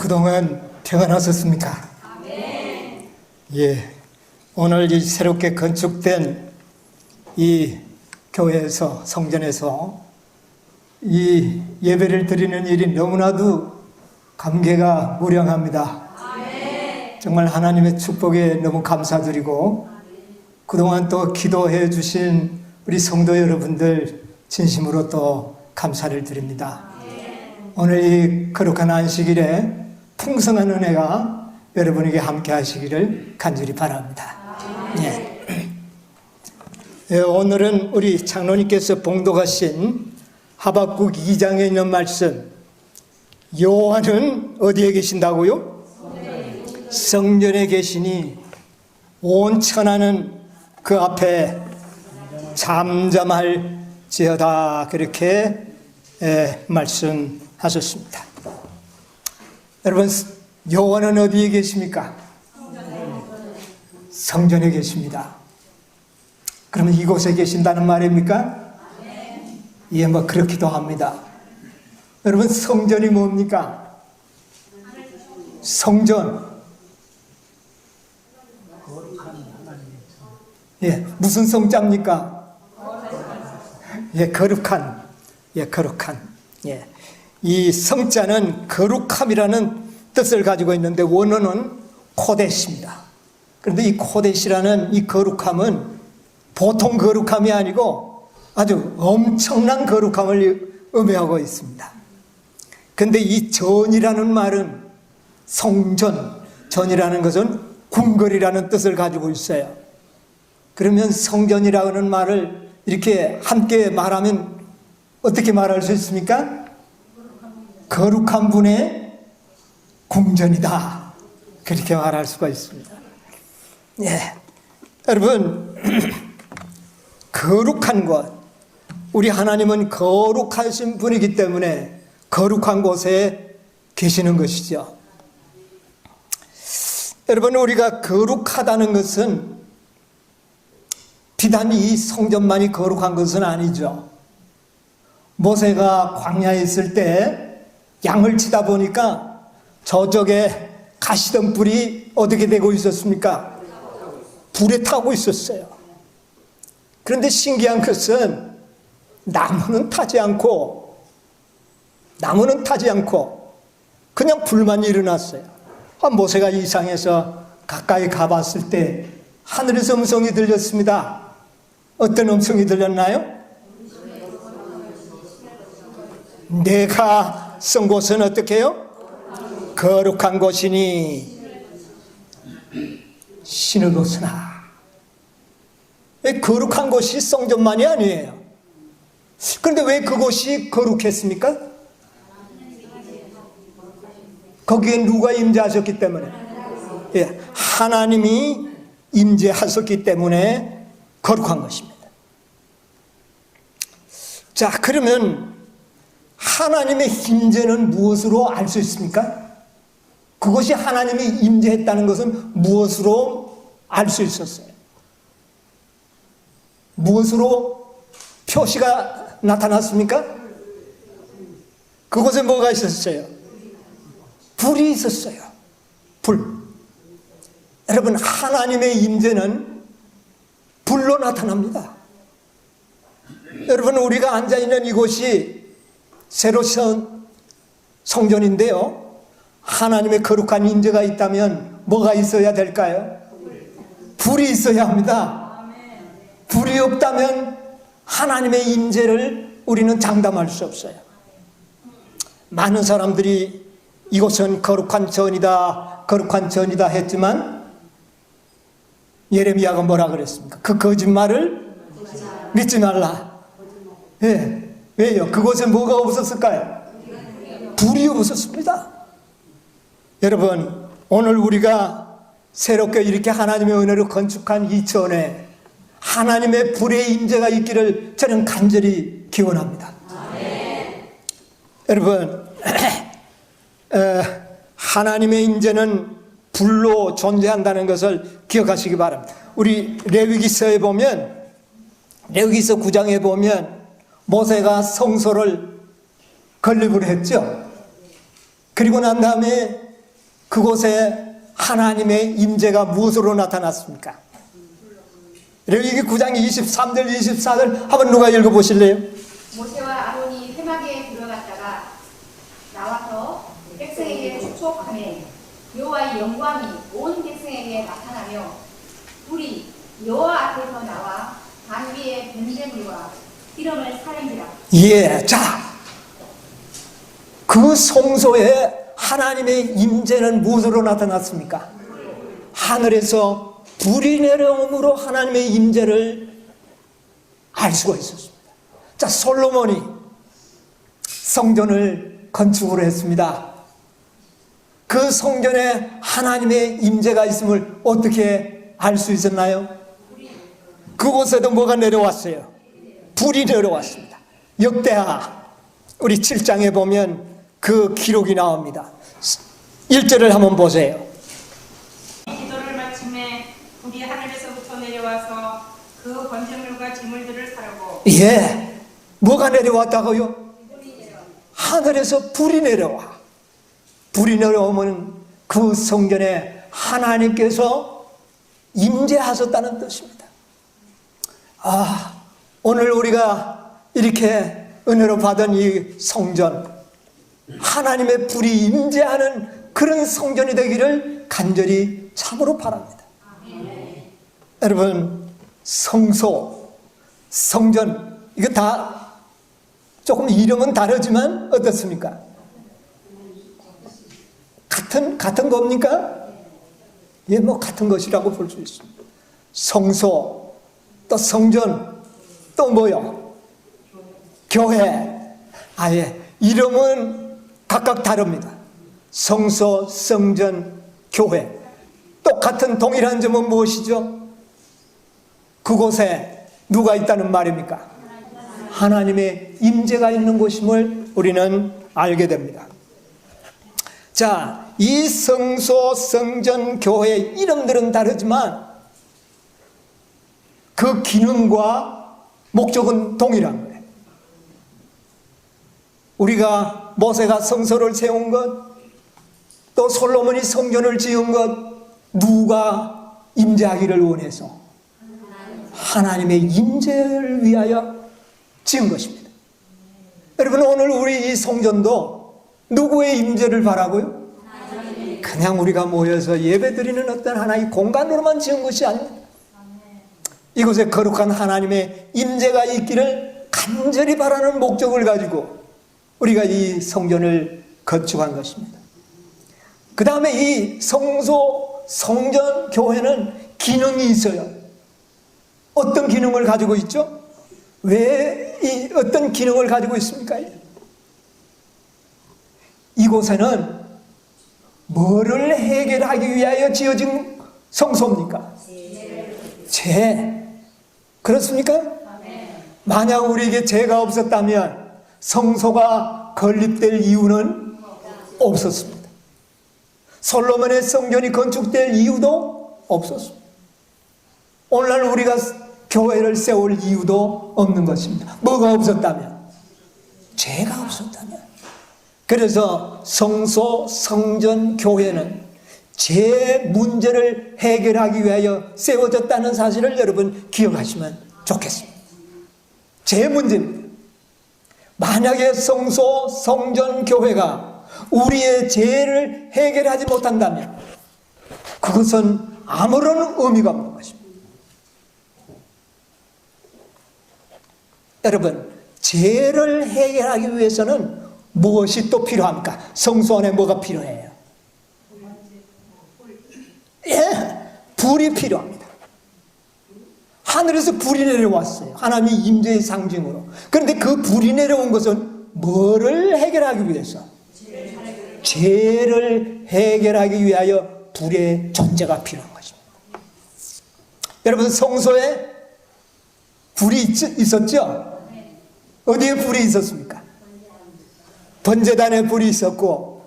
그동안 평안하셨습니까? 예, 오늘 이 새롭게 건축된 이 교회에서, 성전에서 이 예배를 드리는 일이 너무나도 감개가 무량합니다. 정말 하나님의 축복에 너무 감사드리고, 그동안 또 기도해 주신 우리 성도 여러분들 진심으로 또 감사를 드립니다. 오늘 이 거룩한 안식일에 풍성한 은혜가 여러분에게 함께 하시기를 간절히 바랍니다. 오늘은 우리 장로님께서 봉독하신 하박국 2장에 있는 말씀, 여호와는 어디에 계신다고요? 성전에 계시니 온 천하는 그 앞에 잠잠할지어다, 그렇게 말씀하셨습니다. 여러분, 여호와는 어디에 계십니까? 성전에 계십니다. 그러면 이곳에 계신다는 말입니까? 예, 뭐 그렇기도 합니다. 여러분, 성전이 뭡니까? 성전. 예, 무슨 성자입니까? 예, 거룩한. 예, 거룩한. 예. 이 성자는 거룩함이라는 뜻을 가지고 있는데, 원어는 코데시입니다. 그런데 이 코데시라는 이 거룩함은 보통 거룩함이 아니고 아주 엄청난 거룩함을 의미하고 있습니다. 그런데 이 전이라는 말은 성전, 전이라는 것은 궁궐이라는 뜻을 가지고 있어요. 그러면 성전이라는 말을 이렇게 함께 말하면 어떻게 말할 수 있습니까? 거룩한 분의 궁전이다, 그렇게 말할 수가 있습니다. 예, 여러분, 거룩한 곳, 우리 하나님은 거룩하신 분이기 때문에 거룩한 곳에 계시는 것이죠. 여러분, 우리가 거룩하다는 것은 비단 이 성전만이 거룩한 것은 아니죠. 모세가 광야에 있을 때 양을 치다 보니까 저쪽에 가시던 뿔이 어떻게 되고 있었습니까? 불에 타고 있었어요. 그런데 신기한 것은 나무는 타지 않고 그냥 불만 일어났어요. 모세가 이상해서 가까이 가봤을 때 하늘에서 음성이 들렸습니다. 어떤 음성이 들렸나요? 내가 선 곳은 어떻게 해요? 거룩한 곳이니 신을 벗으나. 거룩한 곳이 성전만이 아니에요. 그런데 왜 그곳이 거룩했습니까? 거기에 누가 임재하셨기 때문에, 예, 하나님이 임재하셨기 때문에 거룩한 것입니다. 자, 그러면 하나님의 임재는 무엇으로 알 수 있습니까? 그것이 하나님이 임재했다는 것은 무엇으로 알 수 있었어요? 무엇으로 표시가 나타났습니까? 그곳에 뭐가 있었어요? 불이 있었어요. 불. 여러분, 하나님의 임재는 불로 나타납니다. 여러분, 우리가 앉아있는 이곳이 새로 선 성전인데요, 하나님의 거룩한 임재가 있다면 뭐가 있어야 될까요? 불이 있어야 합니다. 불이 없다면 하나님의 임재를 우리는 장담할 수 없어요. 많은 사람들이 이곳은 거룩한 전이다, 거룩한 전이다 했지만 예레미야가 뭐라 그랬습니까? 그 거짓말을 믿지 말라. 예, 왜요? 그곳에 뭐가 없었을까요? 불이 없었습니다. 여러분, 오늘 우리가 새롭게 이렇게 하나님의 은혜로 건축한 이 전에 하나님의 불의 임재가 있기를 저는 간절히 기원합니다. 여러분, 하나님의 임재는 불로 존재한다는 것을 기억하시기 바랍니다. 우리 레위기서에 보면, 레위기서 9장에 보면 모세가 성소를 건립을 했죠. 그리고 난 다음에 그곳에 하나님의 임재가 무엇으로 나타났습니까? 이게 9장 23절 24절 한번 누가 읽어보실래요? 모세와 아론이 회막에 들어갔다가 나와서 백성에게 축복하매 여호와의 영광이 온 백성에게 나타나며 불이 여호와 앞에서 나와 단 위에 번제물과 기름을 사른지라. 예, 자, 그 성소에 하나님의 임재는 무엇으로 나타났습니까? 하늘에서 불이 내려옴으로 하나님의 임재를 알 수가 있었습니다. 자, 솔로몬이 성전을 건축을 했습니다. 그 성전에 하나님의 임재가 있음을 어떻게 알 수 있었나요? 그곳에도 뭐가 내려왔어요? 불이 내려왔습니다. 역대하 우리 7장에 보면 그 기록이 나옵니다. 1절을 한번 보세요. 기도를 마침에 불이 하늘에서부터 내려와서 그 번제물과 제물들을 사르고. 예, 뭐가 내려왔다고요? 하늘에서 불이 내려와. 불이 내려오면 그 성전에 하나님께서 임재하셨다는 뜻입니다. 아, 오늘 우리가 이렇게 은혜로 받은 이 성전, 하나님의 불이 임재하는 그런 성전이 되기를 간절히 참으로 바랍니다. 여러분, 성소, 성전, 이거 다 조금 이름은 다르지만 어떻습니까? 같은 겁니까? 예, 뭐 같은 것이라고 볼 수 있습니다. 성소, 또 성전, 또 뭐요? 교회. 아예 이름은 각각 다릅니다. 성소, 성전, 교회. 똑같은 동일한 점은 무엇이죠? 그곳에 누가 있다는 말입니까? 하나님의 임재가 있는 곳임을 우리는 알게 됩니다. 자, 이 성소, 성전, 교회 이름들은 다르지만 그 기능과 목적은 동일한 거예요. 우리가 모세가 성소를 세운 것, 또 솔로몬이 성전을 지은 것, 누가 임재하기를 원해서 하나님의 임재를 위하여 지은 것입니다. 여러분, 오늘 우리 이 성전도 누구의 임재를 바라고요? 그냥 우리가 모여서 예배드리는 어떤 하나의 공간으로만 지은 것이 아닙니다. 이곳에 거룩한 하나님의 임재가 있기를 간절히 바라는 목적을 가지고 우리가 이 성전을 건축한 것입니다. 그 다음에 이 성소, 성전, 교회는 기능이 있어요. 어떤 기능을 가지고 있죠? 왜 어떤 기능을 가지고 있습니까? 이곳에는 뭐를 해결하기 위하여 지어진 성소입니까? 죄. 그렇습니까? 만약 우리에게 죄가 없었다면 성소가 건립될 이유는 없었습니다. 솔로몬의 성전이 건축될 이유도 없었습니다. 오늘날 우리가 교회를 세울 이유도 없는 것입니다. 뭐가 없었다면? 죄가 없었다면. 그래서 성소, 성전, 교회는 죄 문제를 해결하기 위하여 세워졌다는 사실을 여러분 기억하시면 좋겠습니다. 죄 문제입니다. 만약에 성소, 성전, 교회가 우리의 죄를 해결하지 못한다면 그것은 아무런 의미가 없는 것입니다. 여러분, 죄를 해결하기 위해서는 무엇이 또 필요합니까? 성소 안에 뭐가 필요해요? 예, 불이 필요합니다. 하늘에서 불이 내려왔어요. 하나님의 임재의 상징으로. 그런데 그 불이 내려온 것은 뭐를 해결하기 위해서? 죄를 해결하기 위하여 불의 존재가 필요한 것입니다. 여러분, 성소에 불이 있었죠? 어디에 불이 있었습니까? 번제단에 불이 있었고,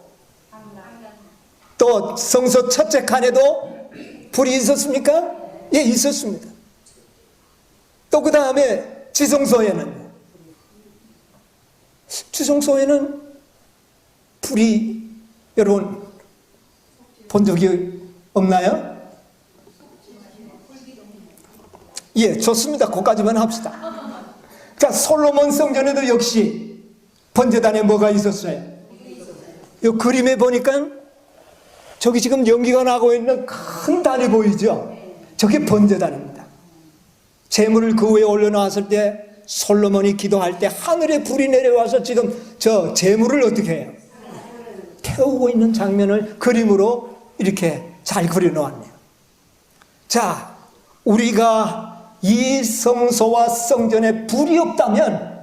또 성소 첫째 칸에도 불이 있었습니까? 예, 있었습니다. 또 그 다음에 지성소에는 불이, 여러분, 본 적이 없나요? 예, 좋습니다. 그까지만 합시다. 자, 솔로몬 성전에도 역시 번제단에 뭐가 있었어요? 이 그림에 보니까 저기 지금 연기가 나고 있는 큰 단이 보이죠? 저게 번제단입니다. 제물을 그 위에 올려놓았을 때 솔로몬이 기도할 때 하늘에 불이 내려와서 지금 저 제물을 어떻게 해요? 태우고 있는 장면을 그림으로 이렇게 잘 그려놓았네요. 자, 우리가 이 성소와 성전에 불이 없다면,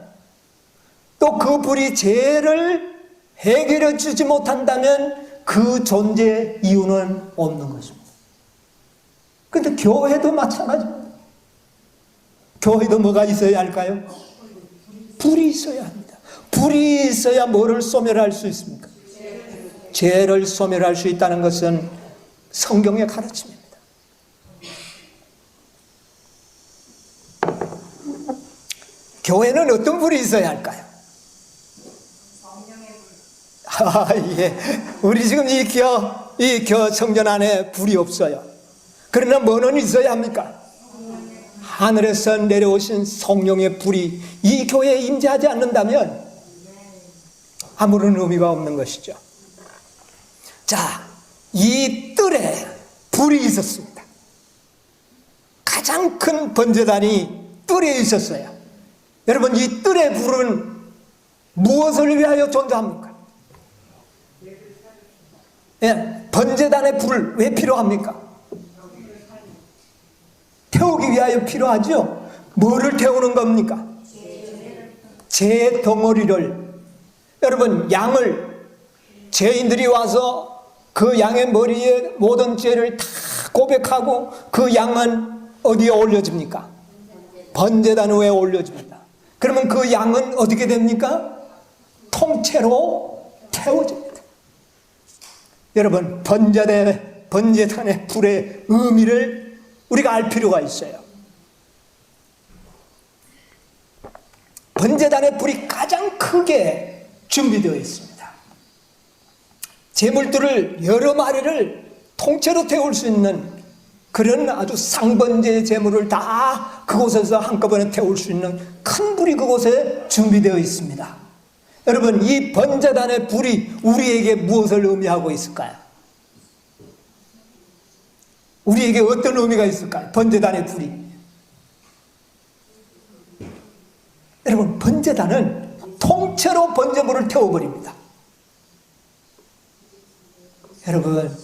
또 그 불이 죄를 해결해 주지 못한다면 그 존재 이유는 없는 것입니다. 그런데 교회도 마찬가지입니다. 교회도 뭐가 있어야 할까요? 불이 있어야 합니다. 불이 있어야 뭐를 소멸할 수 있습니까? 죄를 소멸할 수 있다는 것은 성경의 가르침입니다. 교회는 어떤 불이 있어야 할까요? 예. 우리 지금 이 교 성전 안에 불이 없어요. 그러나 뭐는 있어야 합니까? 하늘에서 내려오신 성령의 불이 이 교회에 임재하지 않는다면 아무런 의미가 없는 것이죠. 자, 이 뜰에 불이 있었습니다. 가장 큰 번제단이 뜰에 있었어요. 여러분, 이 뜰의 불은 무엇을 위하여 존재합니까? 예, 번제단의 불을 왜 필요합니까? 태우기 위하여 필요하죠. 뭐를 태우는 겁니까? 제 덩어리를. 여러분, 양을 죄인들이 와서 그 양의 머리에 모든 죄를 다 고백하고 그 양은 어디에 올려집니까? 번제단 위에 올려집니다. 그러면 그 양은 어떻게 됩니까? 통째로 태워집니다. 여러분, 번제단의 불의 의미를 우리가 알 필요가 있어요. 번제단의 불이 가장 크게 준비되어 있습니다. 제물들을 여러 마리를 통째로 태울 수 있는 그런 아주 상번제 제물을 다 그곳에서 한꺼번에 태울 수 있는 큰 불이 그곳에 준비되어 있습니다. 여러분, 이 번제단의 불이 우리에게 무엇을 의미하고 있을까요? 우리에게 어떤 의미가 있을까요? 번제단의 불이. 여러분, 번제단은 통째로 번제물을 태워버립니다. 여러분,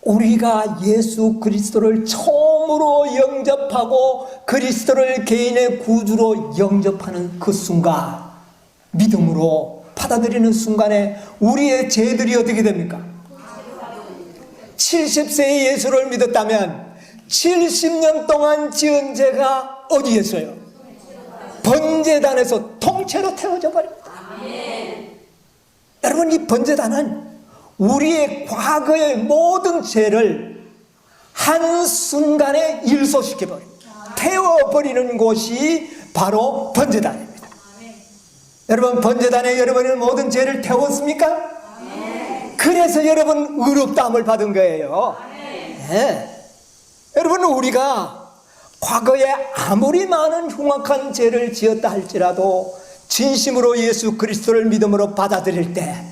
우리가 예수 그리스도를 처음으로 영접하고 그리스도를 개인의 구주로 영접하는 그 순간, 믿음으로 받아들이는 순간에 우리의 죄들이 어떻게 됩니까? 70세에 예수를 믿었다면 70년 동안 지은 죄가 어디에서요? 번제단에서 통째로 태워져 버립니다. 여러분, 이 번제단은 우리의 과거의 모든 죄를 한순간에 일소시켜버립니다. 태워버리는 곳이 바로 번제단입니다. 여러분, 번제단에 여러분의 모든 죄를 태웠습니까? 그래서 여러분 의롭다함을 받은 거예요. 네. 여러분, 우리가 과거에 아무리 많은 흉악한 죄를 지었다 할지라도 진심으로 예수 그리스도를 믿음으로 받아들일 때,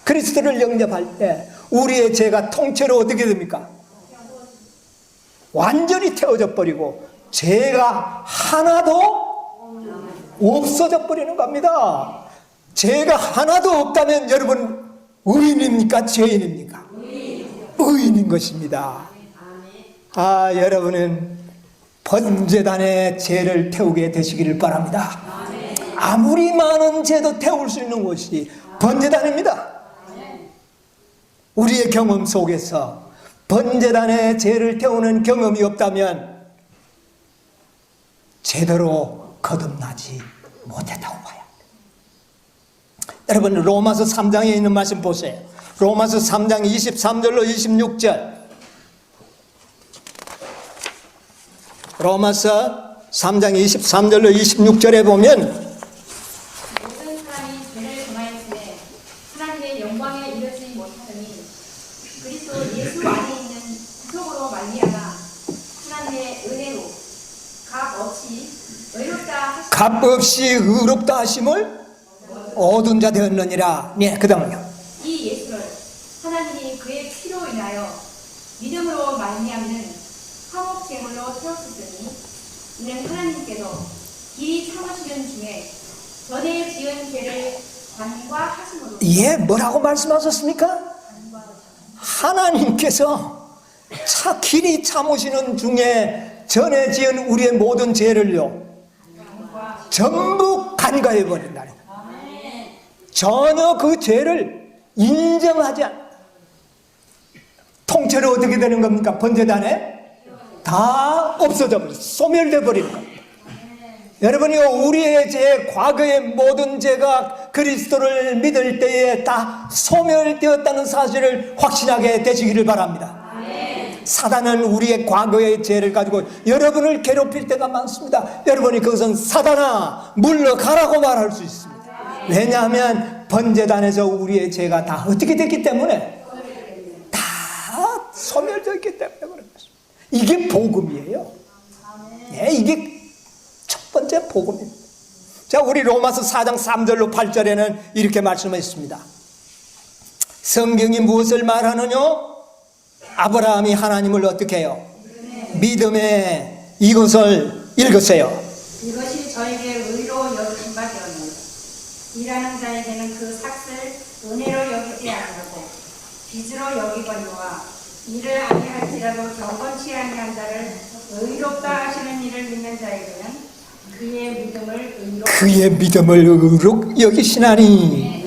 그리스도를 영접할 때 우리의 죄가 통째로 어떻게 됩니까? 완전히 태워져 버리고 죄가 하나도 없어져 버리는 겁니다. 죄가 하나도 없다면 여러분 의인입니까? 죄인입니까? 의인인 것입니다. 여러분은 번제단의 죄를 태우게 되시기를 바랍니다. 아무리 많은 죄도 태울 수 있는 곳이 번제단입니다. 우리의 경험 속에서 번제단의 죄를 태우는 경험이 없다면 제대로 거듭나지 못했다고 봐요. 여러분, 로마서 3장에 있는 말씀 보세요. 로마서 3장 23절로 26절. 로마서 3장 23절로 26절에 보면 모든 사람이 죄를 범하였으에 하나님의 영광에 이르지 못하더니 그리스도 예수 안에서 값없이 의롭다 하심을 얻은 자 되었느니라. 네, 그 다음은요. 이 예수를 하나님이 그의 피로 인하여 믿음으로 말미암는 화목 제물로 세웠으니 이는 하나님께서 길이 참으시는 중에 전에 지은 죄를 관과하심으로. 예, 뭐라고 말씀하셨습니까? 하나님께서 길이 참으시는 중에 전에 지은 우리의 모든 죄를요 전부 간과해 버린다. 전혀 그 죄를 인정하지 않. 통째로 어떻게 되는 겁니까? 번제단에 다 없어져 버려, 소멸돼 버리는 겁니다. 여러분이요, 우리의 죄, 과거의 모든 죄가 그리스도를 믿을 때에 다 소멸되었다는 사실을 확신하게 되시기를 바랍니다. 사단은 우리의 과거의 죄를 가지고 여러분을 괴롭힐 때가 많습니다. 여러분이 그것은 사단아 물러가라고 말할 수 있습니다. 왜냐하면 번제단에서 우리의 죄가 다 어떻게 됐기 때문에, 다 소멸되었기 때문에 그런 것입니다. 이게 복음이에요. 네, 이게 첫 번째 복음입니다. 자, 우리 로마서 4장 3절로 8절에는 이렇게 말씀했습니다. 성경이 무엇을 말하느냐? 아브라함이 하나님을 어떻게 해요? 믿음에 이것을 읽으세요. 이것이 저에게 의로 여기신 바 되었느니라. 일하는 자에게는 그 삭을 은혜로 여기지 아니하고 빚으로 여기거니와 일을 아니할지라도 경건치 아니한 자를 의롭다 하시는 이를 믿는 자에게는 그의 믿음을 의로 여기시나니.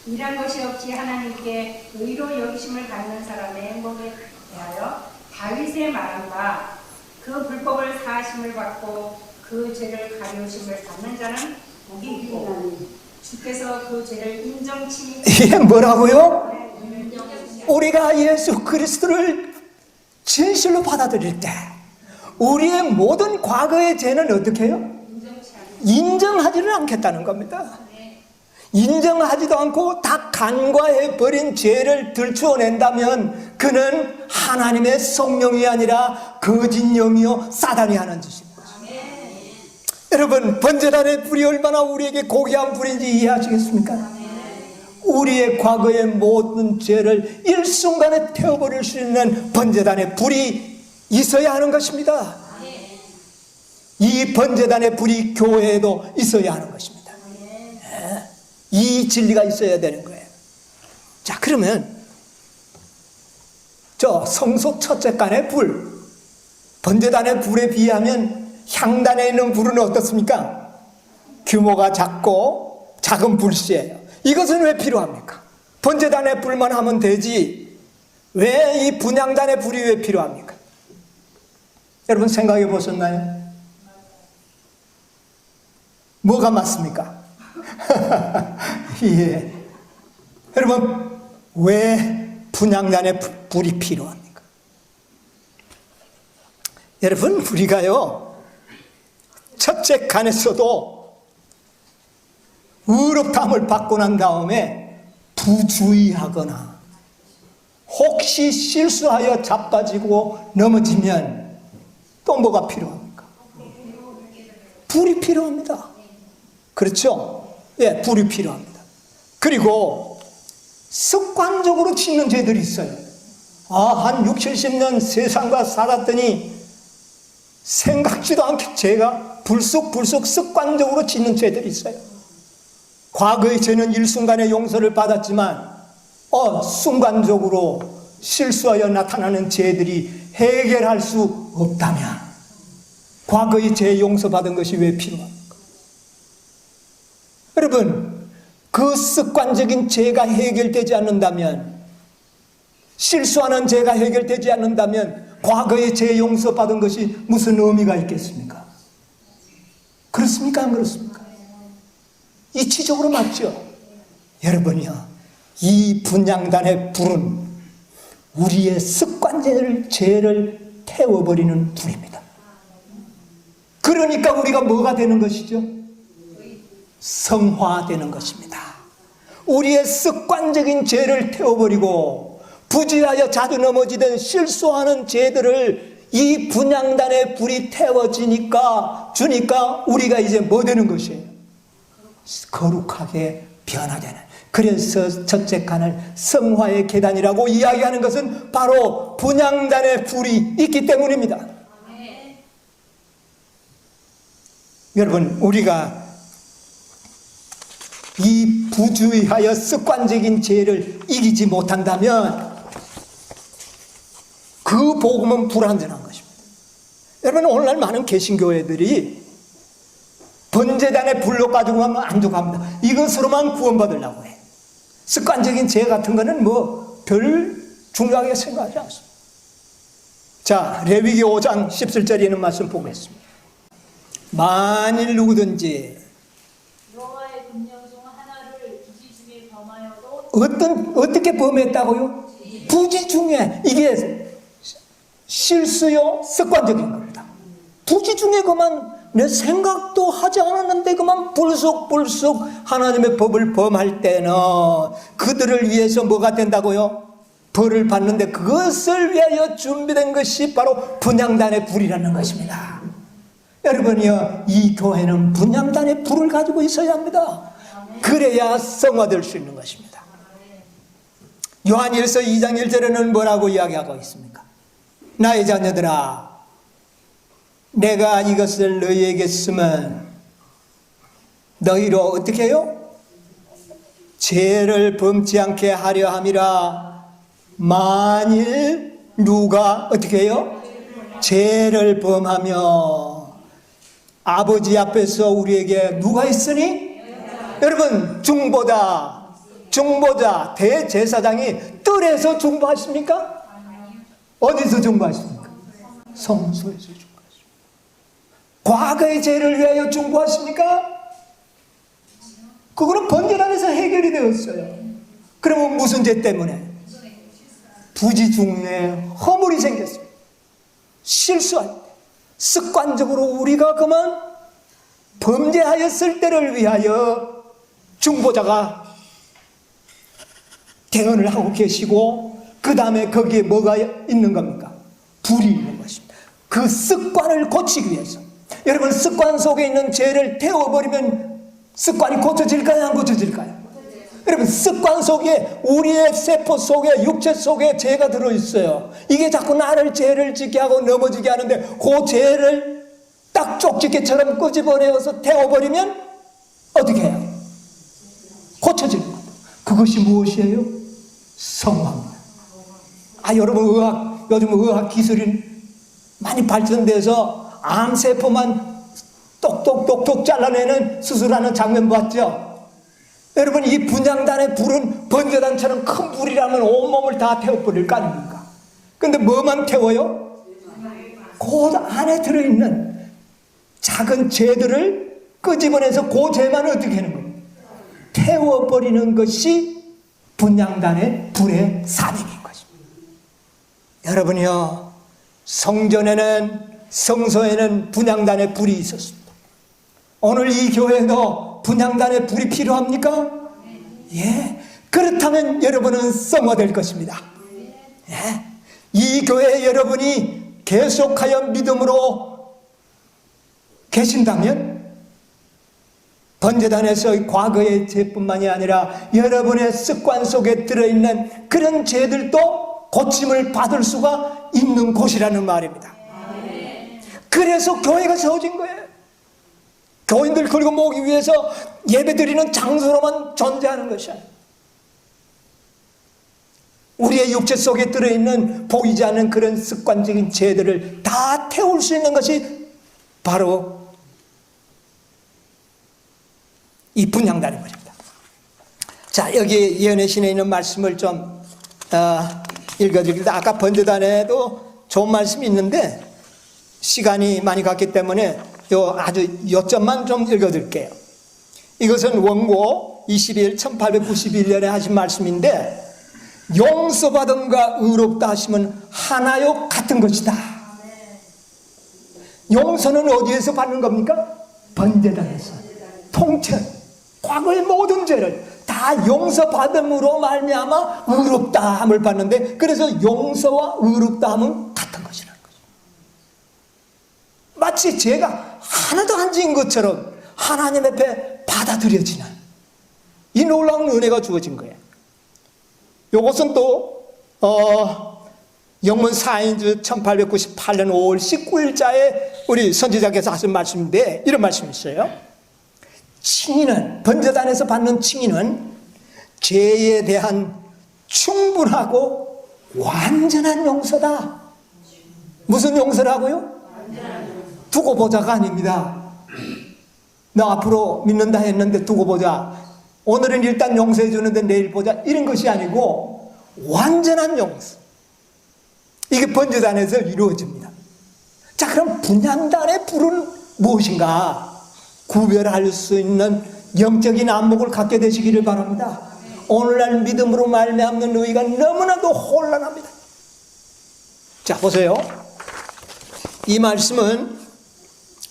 일한 것이 없이 하나님께 의로 여기심을 받는 사람의 행복에 대하여 다윗의 말한 바 그 불법을 사하심을 받고 그 죄를 가려우심을 받는 자는 복이 있고 주께서 그 죄를 인정치. 이게 뭐라고요? 우리가 예수 그리스도를 진실로 받아들일 때 우리의 모든 과거의 죄는 어떻게 해요? 인정하지를 않겠다는 겁니다. 인정하지도 않고 다 간과해버린 죄를 들추어낸다면 그는 하나님의 성령이 아니라 거짓 영이요 사단이 하는 짓입니다. 여러분, 번제단의 불이 얼마나 우리에게 고귀한 불인지 이해하시겠습니까? 우리의 과거의 모든 죄를 일순간에 태워버릴 수 있는 번제단의 불이 있어야 하는 것입니다. 이 번제단의 불이 교회에도 있어야 하는 것입니다. 이 진리가 있어야 되는 거예요. 자, 그러면 저 성소 첫째간의 불, 번제단의 불에 비하면 향단에 있는 불은 어떻습니까? 규모가 작고 작은 불씨예요. 이것은 왜 필요합니까? 번제단의 불만 하면 되지 왜 이 분향단의 불이 왜 필요합니까? 여러분 생각해 보셨나요? 뭐가 맞습니까? 예. 여러분, 왜 분향단의 불이 필요합니까? 여러분, 우리가요 첫째 간에서도 의롭다함을 받고 난 다음에 부주의하거나 혹시 실수하여 자빠지고 넘어지면 또 뭐가 필요합니까? 불이 필요합니다. 그렇죠? 예, 불이 필요합니다. 그리고 습관적으로 짓는 죄들이 있어요. 한 60, 70년 세상과 살았더니 생각지도 않게 제가 불쑥 습관적으로 짓는 죄들이 있어요. 과거의 죄는 일순간에 용서를 받았지만 순간적으로 실수하여 나타나는 죄들이 해결할 수 없다면 과거의 죄 용서받은 것이 왜 필요합니까? 여러분, 그 습관적인 죄가 해결되지 않는다면, 실수하는 죄가 해결되지 않는다면 과거의 죄 용서받은 것이 무슨 의미가 있겠습니까? 그렇습니까? 안 그렇습니까? 이치적으로 맞죠? 여러분이요, 이 분향단의 불은 우리의 습관적인 죄를 태워버리는 불입니다. 그러니까 우리가 뭐가 되는 것이죠? 성화되는 것입니다. 우리의 습관적인 죄를 태워버리고 부지하여 자주 넘어지던 실수하는 죄들을 이 분향단의 불이 태워지니까 주니까 우리가 이제 뭐 되는 것이에요? 거룩하게 변화되는. 그래서 첫째 칸을 성화의 계단이라고 이야기하는 것은 바로 분향단의 불이 있기 때문입니다. 여러분, 우리가 이 부주의하여 습관적인 죄를 이기지 못한다면 그 복음은 불완전한 것입니다. 여러분, 오늘날 많은 개신교회들이 번제단의 불로 가지고 하면 안 되고 합니다. 이것으로만 구원받으려고 해요. 습관적인 죄 같은 거는 뭐 별 중요하게 생각하지 않습니다. 자, 레위기 5장 17절에 있는 말씀 보겠습니다. 만일 누구든지 여호와의 금령 중 하나를 부지 중에 범하여도 어떻게 범했다고요? 부지 중에. 이게 실수요 습관적인 겁니다. 부지 중에 그만 내 생각도 하지 않았는데 그만 불쑥불쑥 하나님의 법을 범할 때는 그들을 위해서 뭐가 된다고요? 벌을 받는데 그것을 위하여 준비된 것이 바로 분향단의 불이라는 것입니다. 여러분이요, 이 교회는 분향단의 불을 가지고 있어야 합니다. 그래야 성화될 수 있는 것입니다. 요한일서 2장 1절에는 뭐라고 이야기하고 있습니까? 나의 자녀들아, 내가 이것을 너희에게 쓰면 너희로 어떻게 해요? 죄를 범치 않게 하려 함이라. 만일 누가 어떻게 해요? 죄를 범하며 아버지 앞에서 우리에게 누가 있으니? 여러분, 중보자 대제사장이 뜰에서 중보하십니까? 어디서 중보하십니까? 성소에서 중보하십니까? 과거의 죄를 위하여 중보하십니까? 그거는 번제단에서 해결이 되었어요. 그러면 무슨 죄 때문에? 부지 중에 허물이 생겼습니다. 실수할 때 습관적으로 우리가 그만 범죄하였을 때를 위하여 중보자가 대언을 하고 계시고 그 다음에 거기에 뭐가 있는 겁니까? 불이 있는 것입니다. 그 습관을 고치기 위해서. 여러분, 습관 속에 있는 죄를 태워버리면 습관이 고쳐질까요? 안 고쳐질까요? 여러분, 습관 속에 우리의 세포 속에 육체 속에 죄가 들어있어요. 이게 자꾸 나를 죄를 짓게 하고 넘어지게 하는데 그 죄를 딱 쪽집게처럼 끄집어내어서 태워버리면 어떻게 해요? 고쳐지는 겁니다. 그것이 무엇이에요? 성화입니다. 여러분, 요즘 의학 기술이 많이 발전돼서 암세포만 똑똑똑똑 잘라내는 수술하는 장면 봤죠? 여러분, 이 분향단의 불은 번제단처럼 큰 불이라면 온몸을 다 태워버릴 거 아닙니까? 근데 뭐만 태워요? 그 안에 들어있는 작은 죄들을 끄집어내서 그 죄만 어떻게 하는 겁니까? 태워버리는 것이 분향단의 불의 사명인 것입니다. 여러분이요, 성소에는 분향단의 불이 있었습니다. 오늘 이 교회도 분향단의 불이 필요합니까? 예. 그렇다면 여러분은 성화될 것입니다. 예. 이 교회 여러분이 계속하여 믿음으로 계신다면 번제단에서 과거의 죄뿐만이 아니라 여러분의 습관 속에 들어있는 그런 죄들도 고침을 받을 수가 있는 곳이라는 말입니다. 그래서 교회가 세워진 거예요. 교인들 걸고 모으기 위해서 예배드리는 장소로만 존재하는 것이 아니에요. 우리의 육체 속에 들어있는 보이지 않는 그런 습관적인 죄들을 다 태울 수 있는 것이 바로 이 분향단인 것입니다. 자, 여기 예언의 신에 있는 말씀을 좀 읽어드리겠습니다. 아까 번제단에도 좋은 말씀이 있는데 시간이 많이 갔기 때문에 아주 요점만 좀 읽어드릴게요. 이것은 원고 1891년에 하신 말씀인데, 용서받음과 의롭다 하심은 하나요 같은 것이다. 용서는 어디에서 받는 겁니까? 번제단에서. 통째로 과거의 모든 죄를 다 용서받음으로 말미암아 의롭다함을 받는데, 그래서 용서와 의롭다함은 같은 것이라는 거죠. 마치 죄가 하나도 안 지은 것처럼 하나님 앞에 받아들여지는 이 놀라운 은혜가 주어진 거예요. 이것은 또 영문 4인주 1898년 5월 19일자에 우리 선지자께서 하신 말씀인데 이런 말씀이 있어요. 칭의는, 번제단에서 받는 칭의는 죄에 대한 충분하고 완전한 용서다. 무슨 용서라고요? 두고 보자가 아닙니다. 너 앞으로 믿는다 했는데 두고 보자. 오늘은 일단 용서해 주는데 내일 보자. 이런 것이 아니고 완전한 용서. 이게 번제단에서 이루어집니다. 자, 그럼 분향단의 불은 무엇인가? 구별할 수 있는 영적인 안목을 갖게 되시기를 바랍니다. 오늘날 믿음으로 말미암는 의가 너무나도 혼란합니다. 자, 보세요. 이 말씀은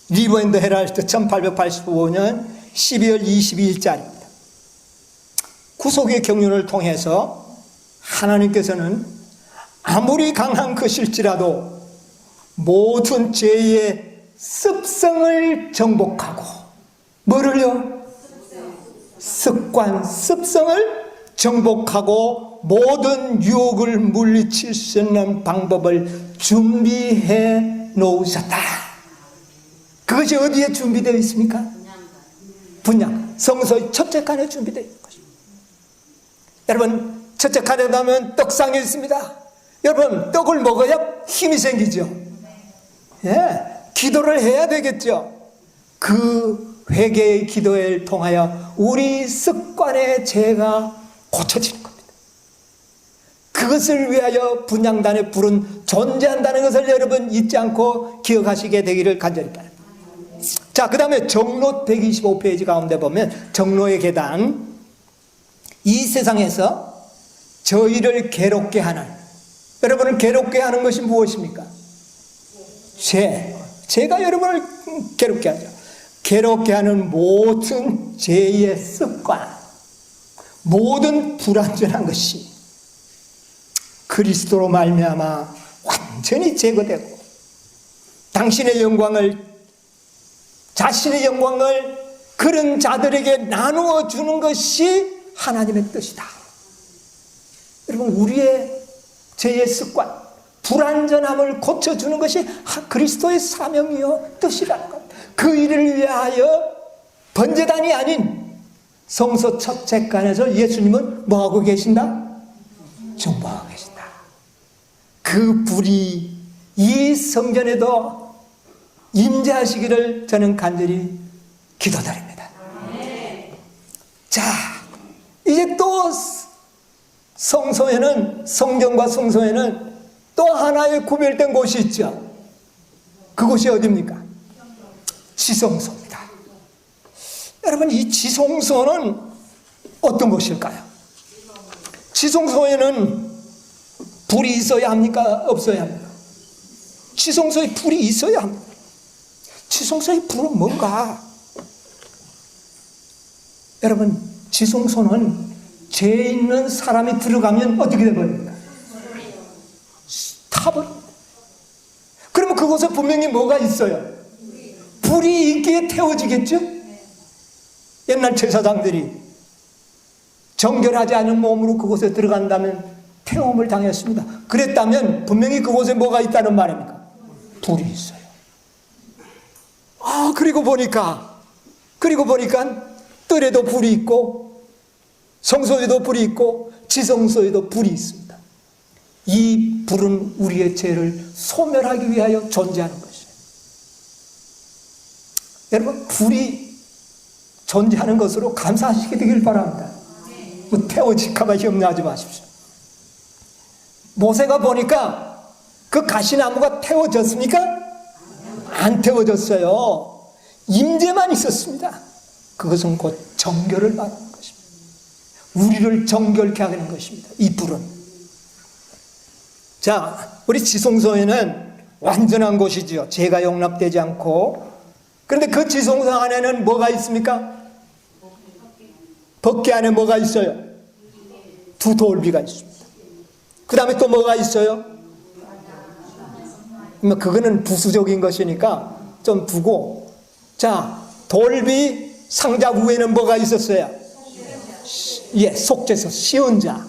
리버 앤더 헤랄드 1885년 12월 22일자리입니다. 구속의 경륜을 통해서 하나님께서는 아무리 강한 것일지라도 모든 죄의 습성을 정복하고 뭐를요? 습관, 습성을 정복하고 모든 유혹을 물리칠 수 있는 방법을 준비해 놓으셨다. 그것이 어디에 준비되어 있습니까? 분향, 성소의 첫째 칸에 준비되어 있는 것입니다. 여러분, 첫째 칸에 가면 떡상이 있습니다. 여러분, 떡을 먹어야 힘이 생기죠. 예, 기도를 해야 되겠죠. 그 회개의 기도를 통하여 우리 습관의 죄가 고쳐지는 겁니다. 그것을 위하여 분향단의 불은 존재한다는 것을 여러분 잊지 않고 기억하시게 되기를 간절히 바랍니다. 자, 그 다음에 정로 125페이지 가운데 보면 정로의 계단. 이 세상에서 저희를 괴롭게 하는, 여러분을 괴롭게 하는 것이 무엇입니까? 죄가 여러분을 괴롭게 하죠. 괴롭게 하는 모든 죄의 습관, 모든 불완전한 것이 그리스도로 말미암아 완전히 제거되고 당신의 영광을, 자신의 영광을 그런 자들에게 나누어 주는 것이 하나님의 뜻이다. 여러분, 우리의 죄의 습관, 불완전함을 고쳐주는 것이 그리스도의 사명이요 뜻이라는 것. 그 일을 위하여 번제단이 아닌 성소 첫째 칸에서 예수님은 뭐하고 계신다? 중보하고 계신다. 그 불이 이 성전에도 임재하시기를 저는 간절히 기도드립니다. 자, 이제 또 성소에는, 성전과 성소에는 또 하나의 구별된 곳이 있죠. 그곳이 어디입니까? 지성소입니다. 여러분, 이 지성소는 어떤 것일까요? 지성소에는 불이 있어야 합니까? 없어야 합니까? 지성소에 불이 있어야 합니다. 지성소의 불은 뭔가? 여러분, 지성소는 죄 있는 사람이 들어가면 어떻게 되버립니까? 타버립니다. 그러면 그곳에 분명히 뭐가 있어요? 불이 있기에 태워지겠죠? 옛날 제사장들이 정결하지 않은 몸으로 그곳에 들어간다면 태움을 당했습니다. 그랬다면 분명히 그곳에 뭐가 있다는 말입니까? 불이 있어요. 그리고 보니까 뜰에도 불이 있고 성소에도 불이 있고 지성소에도 불이 있습니다. 이 불은 우리의 죄를 소멸하기 위하여 존재하는 것이에요. 여러분, 불이 존재하는 것으로 감사하시게 되길 바랍니다. 태워질까봐 염려하지 마십시오. 모세가 보니까 그 가시나무가 태워졌습니까? 안 태워졌어요. 임재만 있었습니다. 그것은 곧 정결을 말하는 것입니다. 우리를 정결케 하는 것입니다. 이 불은. 자, 우리 지성소에는 완전한 곳이지요. 죄가 용납되지 않고. 그런데 그 지성소 안에는 뭐가 있습니까? 법궤 안에 뭐가 있어요? 두 돌비가 있습니다. 그 다음에 또 뭐가 있어요? 그거는 부수적인 것이니까 좀 두고, 자, 돌비 상자 위에는 뭐가 있었어요? 예, 속죄소, 시은자.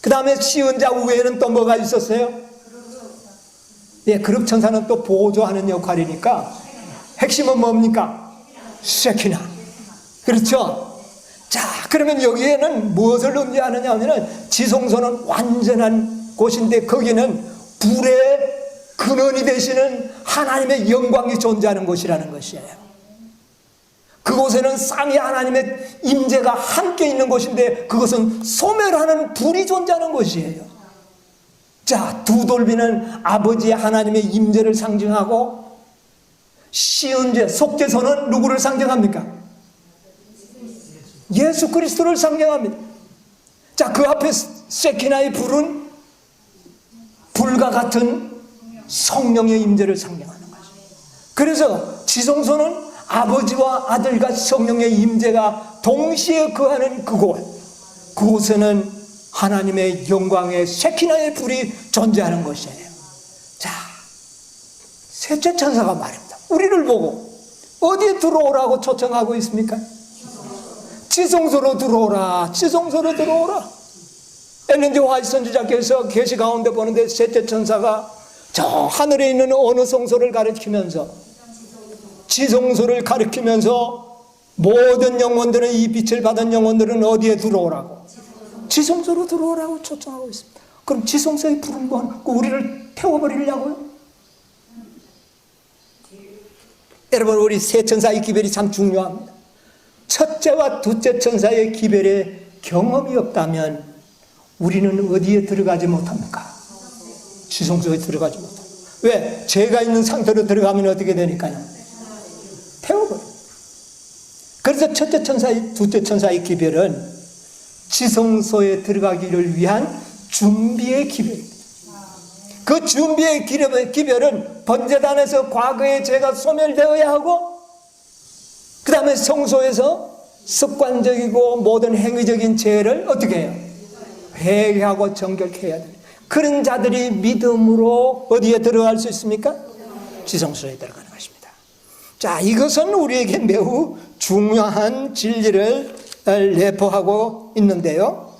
그 다음에 시은자 위에는 또 뭐가 있었어요? 예, 그룹천사는 또 보조하는 역할이니까 핵심은 뭡니까? 쉐키나. 그렇죠? 자, 그러면 여기에는 무엇을 의미하느냐 하면은 지성소는 완전한 곳인데 거기는 불의 근원이 되시는 하나님의 영광이 존재하는 곳이라는 것이에요. 그곳에는 쌍이 하나님의 임재가 함께 있는 곳인데 그것은 소멸하는 불이 존재하는 곳이에요. 자, 두 돌비는 아버지의 하나님의 임재를 상징하고 시은제, 속죄소는 누구를 상징합니까? 예수 그리스도를 상징합니다. 자, 그 앞에 세키나의 불은 불과 같은 성령의 임재를 상징하는 거죠. 그래서 지성소는 아버지와 아들과 성령의 임재가 동시에 거하는 그곳에는 하나님의 영광의 세키나의 불이 존재하는 것이에요. 자, 셋째 천사가 말입니다. 우리를 보고 어디에 들어오라고 초청하고 있습니까? 지성소로 들어오라, 지성소로 들어오라. 엘렌 화이트 선지자께서 계시 가운데 보는데 셋째 천사가 저 하늘에 있는 어느 성소를 가리키면서 지성소를 가리키면서 모든 영혼들은, 이 빛을 받은 영혼들은 어디에 들어오라고? 지성소로 들어오라고 초청하고 있습니다. 그럼 지성소의 불은 뭐 우리를 태워버리려고요? 여러분, 우리 세 천사의 기별이 참 중요합니다. 첫째와 둘째 천사의 기별에 경험이 없다면 우리는 어디에 들어가지 못합니까? 지성소에 들어가지 못합니다. 왜? 죄가 있는 상태로 들어가면 어떻게 되니까요? 태워버려. 그래서 첫째 천사의, 둘째 천사의 기별은 지성소에 들어가기를 위한 준비의 기별입니다. 그 준비의 기별은 번제단에서 과거의 죄가 소멸되어야 하고, 그 다음에 성소에서 습관적이고 모든 행위적인 죄를 어떻게 해요? 회개하고 정결케 해야 돼요. 그런 자들이 믿음으로 어디에 들어갈 수 있습니까? 지성소에 들어가는 것입니다. 자, 이것은 우리에게 매우 중요한 진리를 내포하고 있는데요.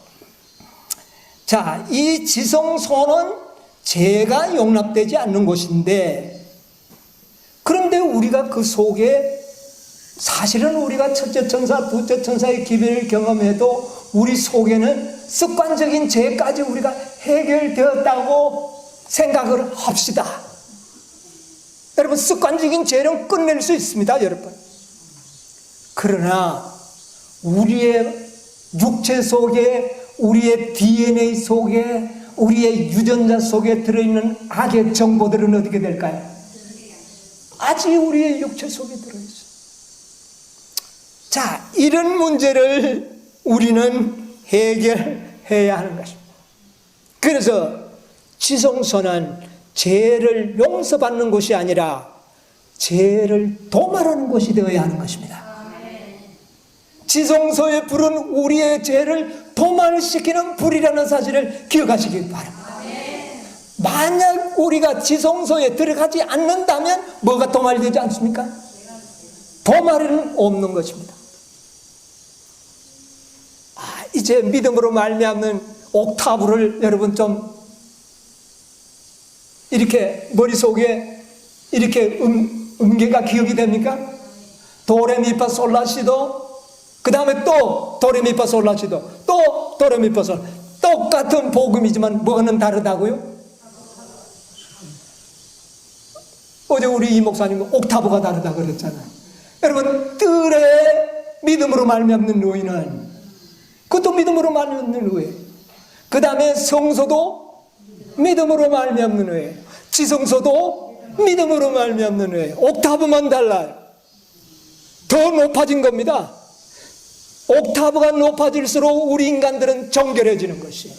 자, 이 지성소는 죄가 용납되지 않는 곳인데, 그런데 우리가 그 속에 사실은 우리가 첫째 천사, 둘째 천사의 기별을 경험해도 우리 속에는 습관적인 죄까지 우리가 해결되었다고 생각을 합시다. 여러분, 습관적인 죄는 끝낼 수 있습니다, 여러분. 그러나 우리의 육체 속에, 우리의 DNA 속에, 우리의 유전자 속에 들어있는 악의 정보들은 어떻게 될까요? 아직 우리의 육체 속에 들어있어요. 자, 이런 문제를 우리는 해결해야 하는 것입니다. 그래서 지성소는 죄를 용서받는 곳이 아니라 죄를 도말하는 곳이 되어야 하는 것입니다. 지성소의 불은 우리의 죄를 도말시키는 불이라는 사실을 기억하시기 바랍니다. 만약 우리가 지성소에 들어가지 않는다면 뭐가 도말되지 않습니까? 도말은 없는 것입니다. 이제 믿음으로 말미암는 옥타브를 여러분 좀 이렇게 머릿속에 이렇게 음계가 기억이 됩니까? 도레미파 솔라시도, 그 다음에 또 도레미파 솔라시도, 또 도레미파 솔, 똑같은 복음이지만 뭐는 다르다고요? 어제 우리 이 목사님 옥타브가 다르다 그랬잖아요. 여러분, 뜰에 믿음으로 말미암는 의인은, 그것도 믿음으로 말미암는 의인, 그 다음에 성소도 믿음으로 말미암는 의인, 지성소도 믿음으로 말미암는 의인. 옥타브만 달라요. 더 높아진 겁니다. 옥타브가 높아질수록 우리 인간들은 정결해지는 것이에요.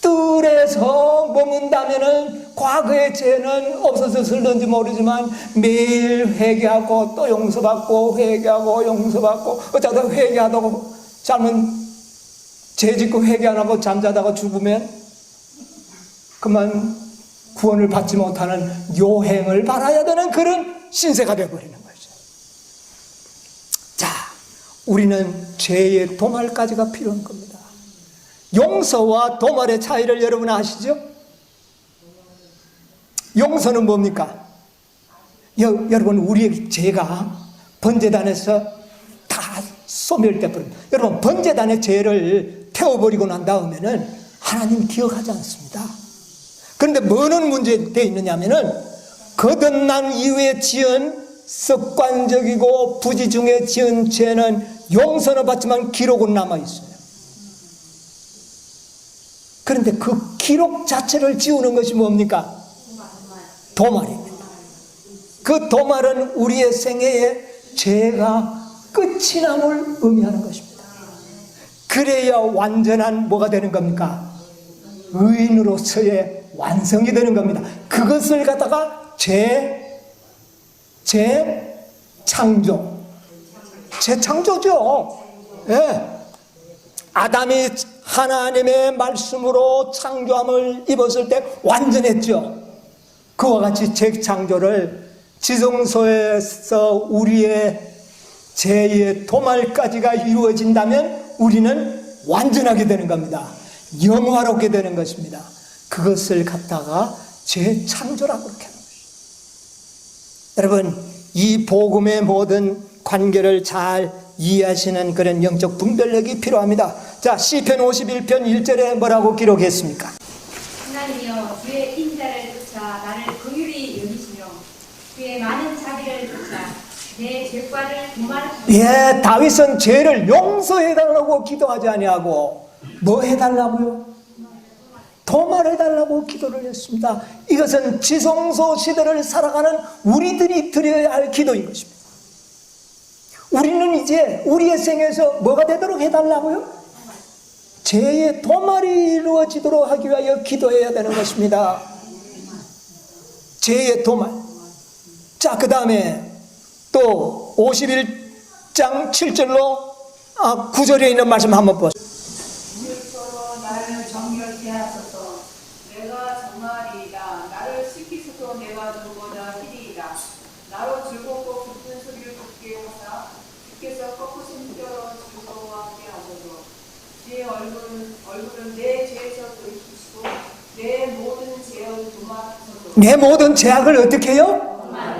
뜰에서 머문다면은 과거의 죄는 없어졌을는지 모르지만 매일 회개하고 또 용서받고 회개하고 용서받고, 어쩌다 회개하다고 잘못 죄 짓고 회개 안 하고 잠자다가 죽으면 그만 구원을 받지 못하는 요행을 받아야 되는 그런 신세가 되어버리는 거죠. 자, 우리는 죄의 도말까지가 필요한 겁니다. 용서와 도말의 차이를 여러분 아시죠? 용서는 뭡니까? 여러분, 우리의 죄가 번제단에서 다 소멸돼 버립니다. 여러분, 번제단의 죄를 태워버리고 난 다음에는 하나님 기억하지 않습니다. 그런데 뭐는 문제되어 있느냐면은 거듭난 이후에 지은 습관적이고 부지 중에 지은 죄는 용서는 받지만 기록은 남아있어요. 그런데 그 기록 자체를 지우는 것이 뭡니까? 도말입니다. 그 도말은 우리의 생애에 죄가 끝이 남을 의미하는 것입니다. 그래야 완전한 뭐가 되는 겁니까? 의인으로서의 완성이 되는 겁니다. 그것을 갖다가 재창조죠. 예. 아담이 하나님의 말씀으로 창조함을 입었을 때 완전했죠. 그와 같이 재창조를 지성소에서 우리의 죄의 도말까지가 이루어진다면 우리는 완전하게 되는 겁니다. 영화롭게 되는 것입니다. 그것을 갖다가 재창조라고 그렇게 하는 것입니다. 여러분, 이 복음의 모든 관계를 잘 이해하시는 그런 영적 분별력이 필요합니다. 자, 시편 51편 1절에 뭐라고 기록했습니까? 하나님이여 주의 인자를 쫓아 나를 긍휼히 여기시며 주의 많은 자비를 쫓아 내 죄과를 도말하시며. 예, 다윗은 죄를 용서해달라고 기도하지 아니하고 뭐 해달라고요? 도말해달라고 기도를 했습니다. 이것은 지성소 시대를 살아가는 우리들이 드려야 할 기도인 것입니다. 우리는 이제 우리의 생에서 뭐가 되도록 해달라고요? 죄의 도말이 이루어지도록 하기 위하여 기도해야 되는 것입니다. 죄의 도말. 자, 그 다음에 또 51장 7절로 9절에 있는 말씀 한번 보세요. 주께서 나를 정결케 하소서. 내가 정말이다. 나를 씻기소서. 내가 누구보다 희리이다. 나로 즐겁고 깊은 소리를 듣게 하사 주께서 꺾으신 뼈로 즐거워하게 하소서. 주의 얼굴은 내 죄에서 돌이키시고 내 모든 죄를 도말하소서. 내 모든 죄악을 어떻게 해요?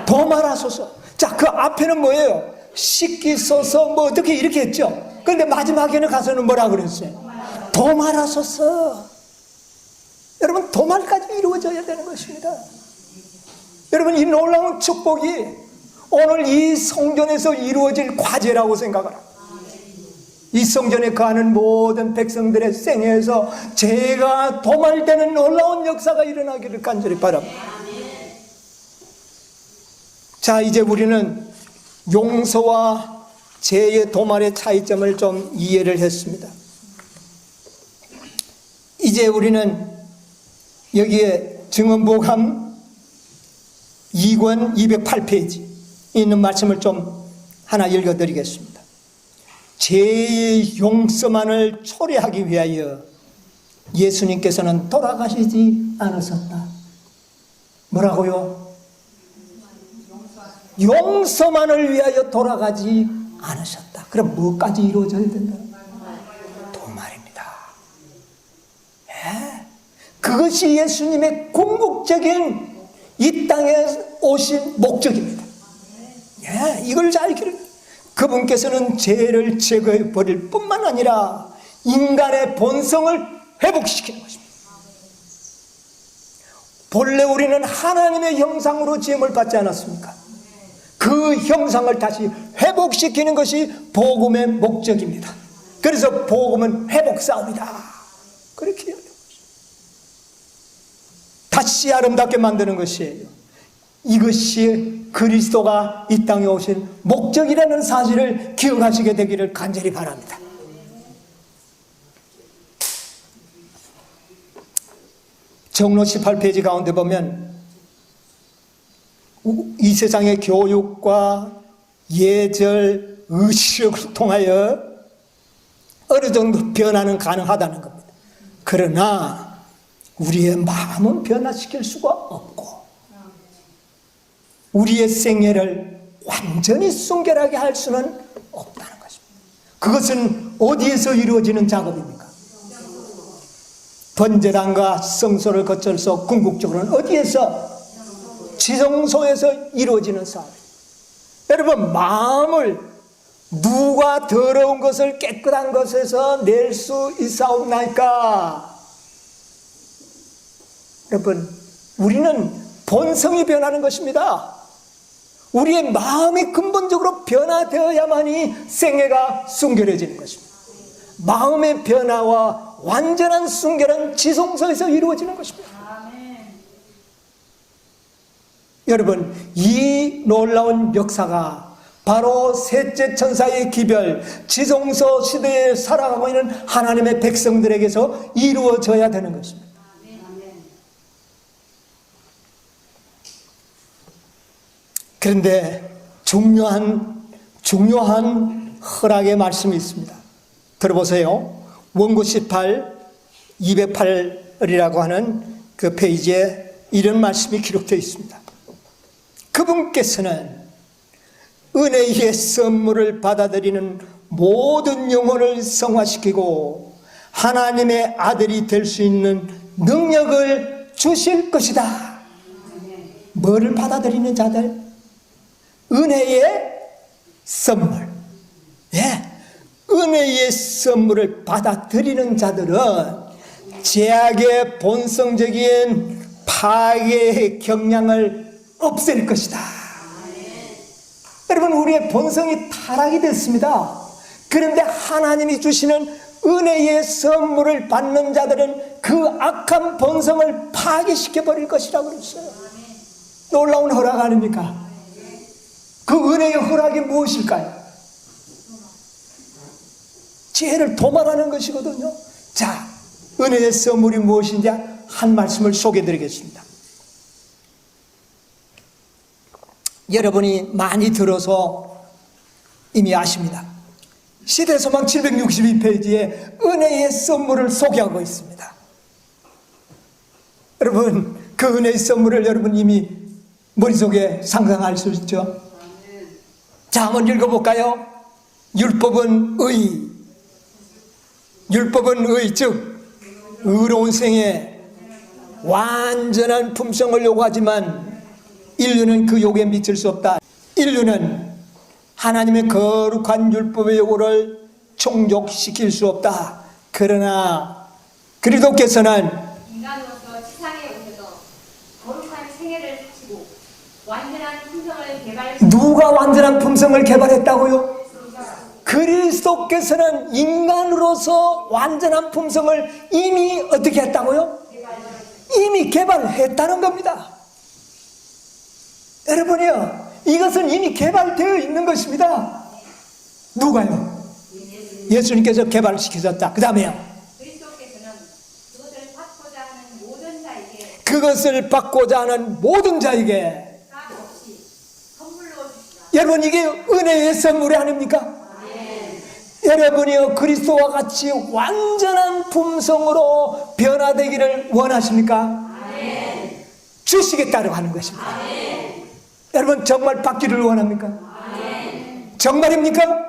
도말하소서. 자, 그 앞에는 뭐예요? 씻기소서 뭐 어떻게 이렇게 했죠? 그런데 마지막에는 가서는 뭐라 그랬어요? 도말하소서. 여러분, 도말까지 이루어져야 되는 것입니다. 여러분, 이 놀라운 축복이 오늘 이 성전에서 이루어질 과제라고 생각을 합니다. 이 성전에 거하는 모든 백성들의 생애에서 죄가 도말되는 놀라운 역사가 일어나기를 간절히 바랍니다. 자, 이제 우리는 용서와 죄의 도말의 차이점을 좀 이해를 했습니다. 이제 우리는 여기에 증언복음 2권 208페이지 있는 말씀을 좀 하나 읽어드리겠습니다. 죄의 용서만을 초래하기 위하여 예수님께서는 돌아가시지 않으셨다. 뭐라고요? 용서만을 위하여 돌아가지 않으셨다. 그럼 뭐까지 이루어져야 된다? 도말입니다. 예? 그것이 예수님의 궁극적인 이 땅에 오신 목적입니다. 예, 이걸 잘 기록. 그분께서는 죄를 제거해 버릴 뿐만 아니라 인간의 본성을 회복시키는 것입니다. 본래 우리는 하나님의 형상으로 지음을 받지 않았습니까? 그 형상을 다시 회복시키는 것이 복음의 목적입니다. 그래서 복음은 회복 싸움이다. 그렇게 이야기합니다. 다시 아름답게 만드는 것이에요. 이것이 그리스도가 이 땅에 오신 목적이라는 사실을 기억하시게 되기를 간절히 바랍니다. 정로 18페이지 가운데 보면 이 세상의 교육과 예절, 의식을 통하여 어느 정도 변화는 가능하다는 겁니다. 그러나 우리의 마음은 변화시킬 수가 없고 우리의 생애를 완전히 순결하게 할 수는 없다는 것입니다. 그것은 어디에서 이루어지는 작업입니까? 번제단과 성소를 거쳐서 궁극적으로는 어디에서? 지성소에서 이루어지는 사업입니다. 여러분, 마음을 누가 더러운 것을 깨끗한 것에서 낼 수 있사옵나이까? 여러분, 우리는 본성이 변하는 것입니다. 우리의 마음이 근본적으로 변화되어야만이 생애가 순결해지는 것입니다. 마음의 변화와 완전한 순결은 지성소에서 이루어지는 것입니다. 여러분, 이 놀라운 역사가 바로 셋째 천사의 기별, 지성소 시대에 살아가고 있는 하나님의 백성들에게서 이루어져야 되는 것입니다. 그런데 중요한 허락의 말씀이 있습니다. 들어보세요. 원고 18, 208이라고 하는 그 페이지에 이런 말씀이 기록되어 있습니다. 그분께서는 은혜의 선물을 받아들이는 모든 영혼을 성화시키고 하나님의 아들이 될 수 있는 능력을 주실 것이다. 뭐를 받아들이는 자들? 은혜의 선물. 은혜의 선물을 받아들이는 자들은 죄악의 본성적인 파괴의 경향을 없앨 것이다. 여러분, 우리의 본성이 타락이 됐습니다. 그런데 하나님이 주시는 은혜의 선물을 받는 자들은 그 악한 본성을 파괴시켜 버릴 것이라고 그랬어요. 놀라운 허락 아닙니까? 그 은혜의 허락이 무엇일까요? 죄를 도말하는 것이거든요. 자, 은혜의 선물이 무엇인지 한 말씀을 소개해 드리겠습니다. 여러분이 많이 들어서 이미 아십니다. 시대소망 762페이지에 은혜의 선물을 소개하고 있습니다. 여러분, 그 은혜의 선물을 여러분 이미 머릿속에 상상할 수 있죠? 자, 한번 읽어볼까요? 율법은 의, 즉 의로운 생에 완전한 품성을 요구하지만 인류는 그 요구에 미칠 수 없다. 인류는 하나님의 거룩한 율법의 요구를 충족시킬 수 없다. 그러나 그리스도께서는 인간으로서 세상에 오셔서 거룩한 생애를 지고 완전한 품성을 개발. 누가 완전한 품성을 개발했다고요? 그리스도께서는 인간으로서 완전한 품성을 이미 어떻게 했다고요? 이미 개발했다는 겁니다. 여러분이요, 이것은 이미 개발되어 있는 것입니다. 누가요? 예수님께서 개발시키셨다. 그 다음에요, 그리스도께서는 그것을 받고자 하는 모든 자에게 값 없이 선물로 주시라. 여러분, 이게 은혜의 선물이 아닙니까? 여러분이요, 그리스도와 같이 완전한 품성으로 변화되기를 원하십니까? 주시겠다고 하는 것입니다. 여러분, 정말 받기를 원합니까? 정말입니까?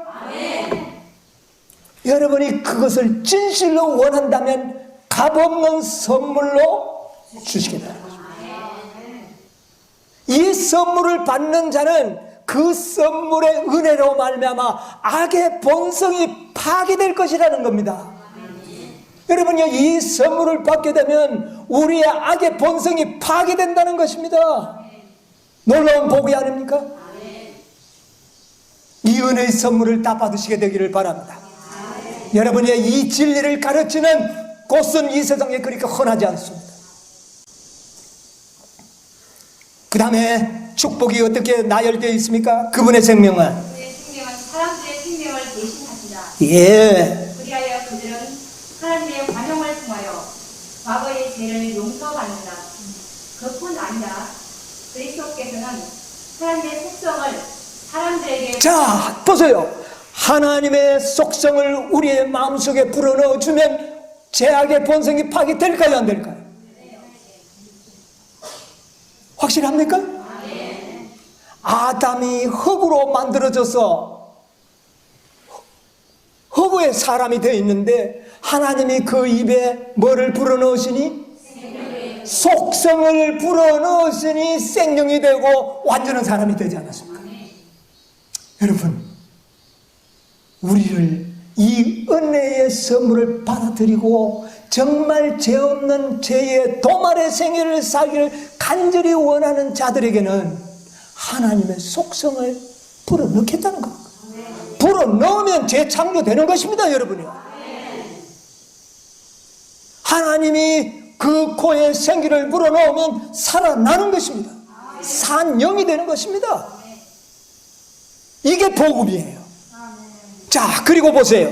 여러분이 그것을 진실로 원한다면 값없는 선물로 주시겠다는 것입니다. 이 선물을 받는 자는 그 선물의 은혜로 말미암아 악의 본성이 파괴될 것이라는 겁니다. 여러분요, 이 선물을 받게 되면 우리의 악의 본성이 파괴된다는 것입니다. 놀라운 복이 아닙니까? 이 은혜의 선물을 다 받으시게 되기를 바랍니다. 여러분의 이 진리를 가르치는 곳은 이 세상에 그렇게 흔하지 않습니다. 그 다음에 축복이 어떻게 나열되어 있습니까? 그분의 생명은 그의 생명은 사람들의 생명을 대신하시라. 그리하여 그들은 하나님의 관용을 통하여 과거의 죄를 용서받는다. 그뿐 아니라 그리스도께서는 하나님의 속성을 사람들에게 자, 보세요. 하나님의 속성을 우리의 마음속에 불어넣어주면 죄악의 본성이 파괴될까요, 안 될까요? 확실합니까? 아담이 흙으로 만들어져서 흙의 사람이 되어 있는데 하나님이 그 입에 뭐를 불어넣으시니? 속성을 불어넣으시니 생명이 되고 완전한 사람이 되지 않았습니까? 여러분, 우리를 이 은혜의 선물을 받아들이고 정말 죄 없는 죄의 도말의 생애를 살기를 간절히 원하는 자들에게는 하나님의 속성을 불어넣겠다는 겁니다. 불어넣으면 재창조되는 것입니다, 여러분이요. 하나님이 그 코에 생기를 불어넣으면 살아나는 것입니다. 산 영이 되는 것입니다. 이게 복음이에요. 자, 그리고 보세요.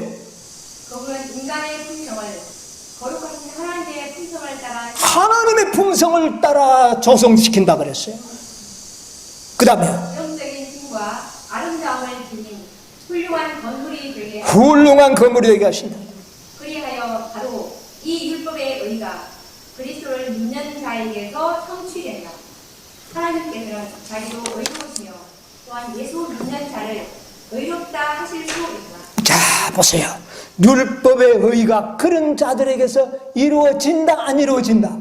그분은 인간의 품성을 거룩하신 하나님의 품성을 따라 하나님의 품성을 따라 조성시킨다 그랬어요. 그 다음에 영적인 힘과 아름다움을 지닌 훌륭한 건물이 되게 훌륭한 건물이 되게 하신다. 그리하여 바로 이 율법의 의가 그리스도를 믿는 자에게서 성취된다. 하나님께서는 자기도 의로우시며 또한 예수 믿는 자를 의롭다 하실 수 있다. 자, 보세요. 율법의 의가 그런 자들에게서 이루어진다, 안 이루어진다?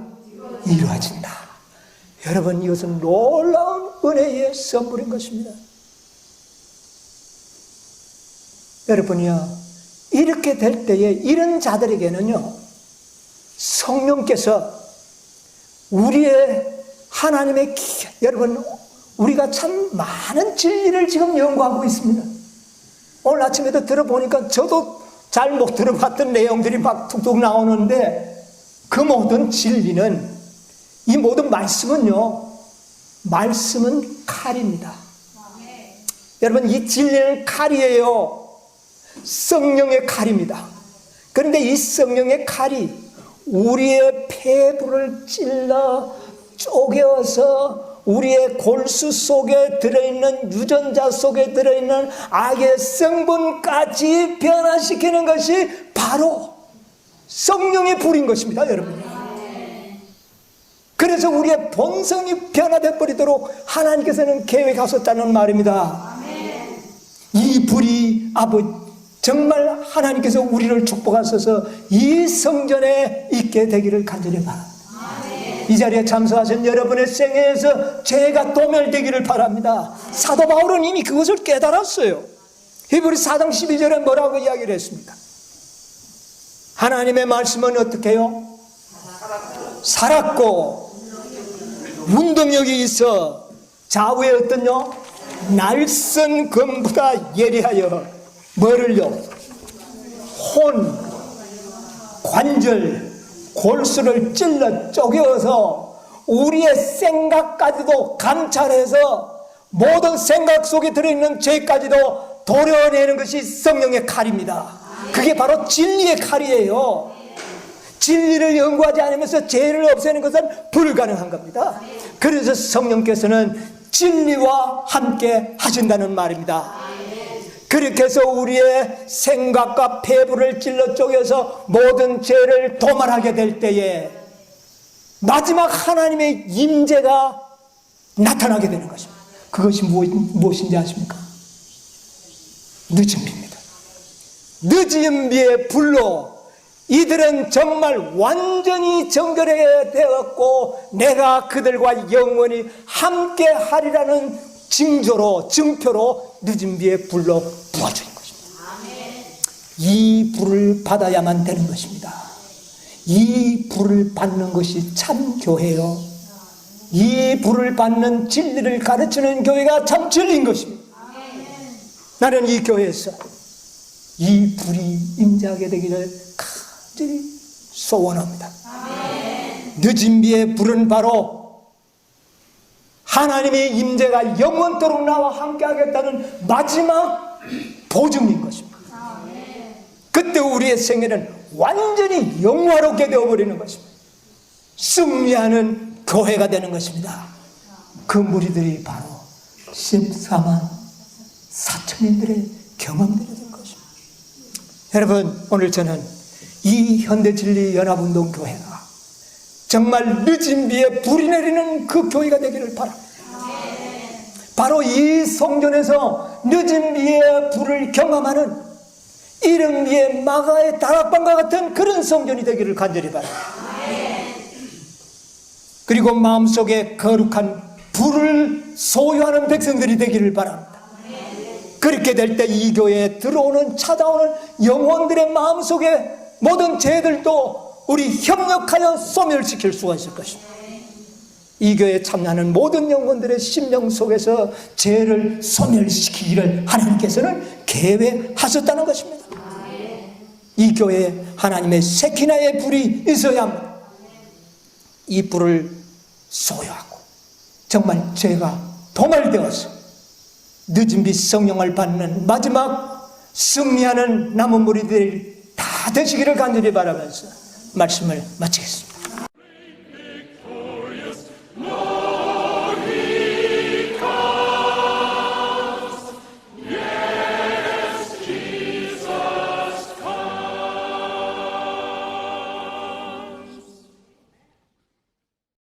이루어진다. 여러분, 이것은 놀라운 은혜의 선물인 것입니다. 여러분이요, 이렇게 될 때에 이런 자들에게는요, 성령께서 우리의 하나님의 여러분, 우리가 참 많은 진리를 지금 연구하고 있습니다. 오늘 아침에도 들어보니까 저도 잘 못 들어봤던 내용들이 막 툭툭 나오는데 그 모든 진리는, 이 모든 말씀은요, 말씀은 칼입니다. 여러분, 이 진리는 칼이에요. 성령의 칼입니다. 그런데 이 성령의 칼이 우리의 폐부를 찔러 쪼개어서 우리의 골수 속에 들어있는, 유전자 속에 들어있는 악의 성분까지 변화시키는 것이 바로 성령의 불인 것입니다, 여러분. 그래서 우리의 본성이 변화되어 버리도록 하나님께서는 계획하셨다는 말입니다. 이 불이 정말 하나님께서 우리를 축복하셔서 이 성전에 있게 되기를 간절히 바랍니다. 이 자리에 참석하신 여러분의 생애에서 죄가 도멸되기를 바랍니다. 사도 바울은 이미 그것을 깨달았어요. 히브리 4장 12절에 뭐라고 이야기를 했습니까? 하나님의 말씀은 어떻게 해요? 살았고 운동력이 있어 좌우에 어떤요? 날선 검보다 예리하여 뭐를요? 혼, 관절, 골수를 찔러 쪼개어서 우리의 생각까지도 감찰해서 모든 생각 속에 들어있는 죄까지도 도려내는 것이 성령의 칼입니다. 그게 바로 진리의 칼이에요. 진리를 연구하지 않으면서 죄를 없애는 것은 불가능한 겁니다. 그래서 성령께서는 진리와 함께 하신다는 말입니다. 그렇게 해서 우리의 생각과 폐부를 찔러 쪼개서 모든 죄를 도말하게 될 때에 마지막 하나님의 임재가 나타나게 되는 것입니다. 그것이 무엇인지 아십니까? 늦은 비입니다. 늦은 비의 불로 이들은 정말 완전히 정결하게 되었고 내가 그들과 영원히 함께 하리라는 증표로 늦은 비의 불로 부어주는 것입니다. 이 불을 받아야만 되는 것입니다. 이 불을 받는 것이 참 교회요. 이 불을 받는 진리를 가르치는 교회가 참 진리인 것입니다. 나는 이 교회에서 이 불이 임재하게 되기를 간절히 소원합니다. 늦은 비의 불은 바로 하나님의 임재가 영원토록 나와 함께하겠다는 마지막 보증인 것입니다. 그때 우리의 생애는 완전히 영화롭게 되어버리는 것입니다. 승리하는 교회가 되는 것입니다. 그 무리들이 바로 14만 4천인들의 경험들이 된 것입니다. 여러분, 오늘 저는 이 현대진리연합운동교회가 정말 늦은 비에 불이 내리는 그 교회가 되기를 바랍니다. 바로 이 성전에서 늦은 비에 불을 경험하는 이른 비에 마가의 다락방과 같은 그런 성전이 되기를 간절히 바랍니다. 그리고 마음속에 거룩한 불을 소유하는 백성들이 되기를 바랍니다. 그렇게 될 때 이 교회에 들어오는 찾아오는 영혼들의 마음속에 모든 죄들도 우리 협력하여 소멸시킬 수가 있을 것입니다. 이 교회에 참여하는 모든 영혼들의 심령 속에서 죄를 소멸시키기를 하나님께서는 계획하셨다는 것입니다. 이 교회에 하나님의 세키나의 불이 있어야 합니다. 이 불을 소유하고 정말 죄가 도말되어서 늦은 빛 성령을 받는 마지막 승리하는 남은 무리들이 다 되시기를 간절히 바라면서 말씀을 마치겠습니다.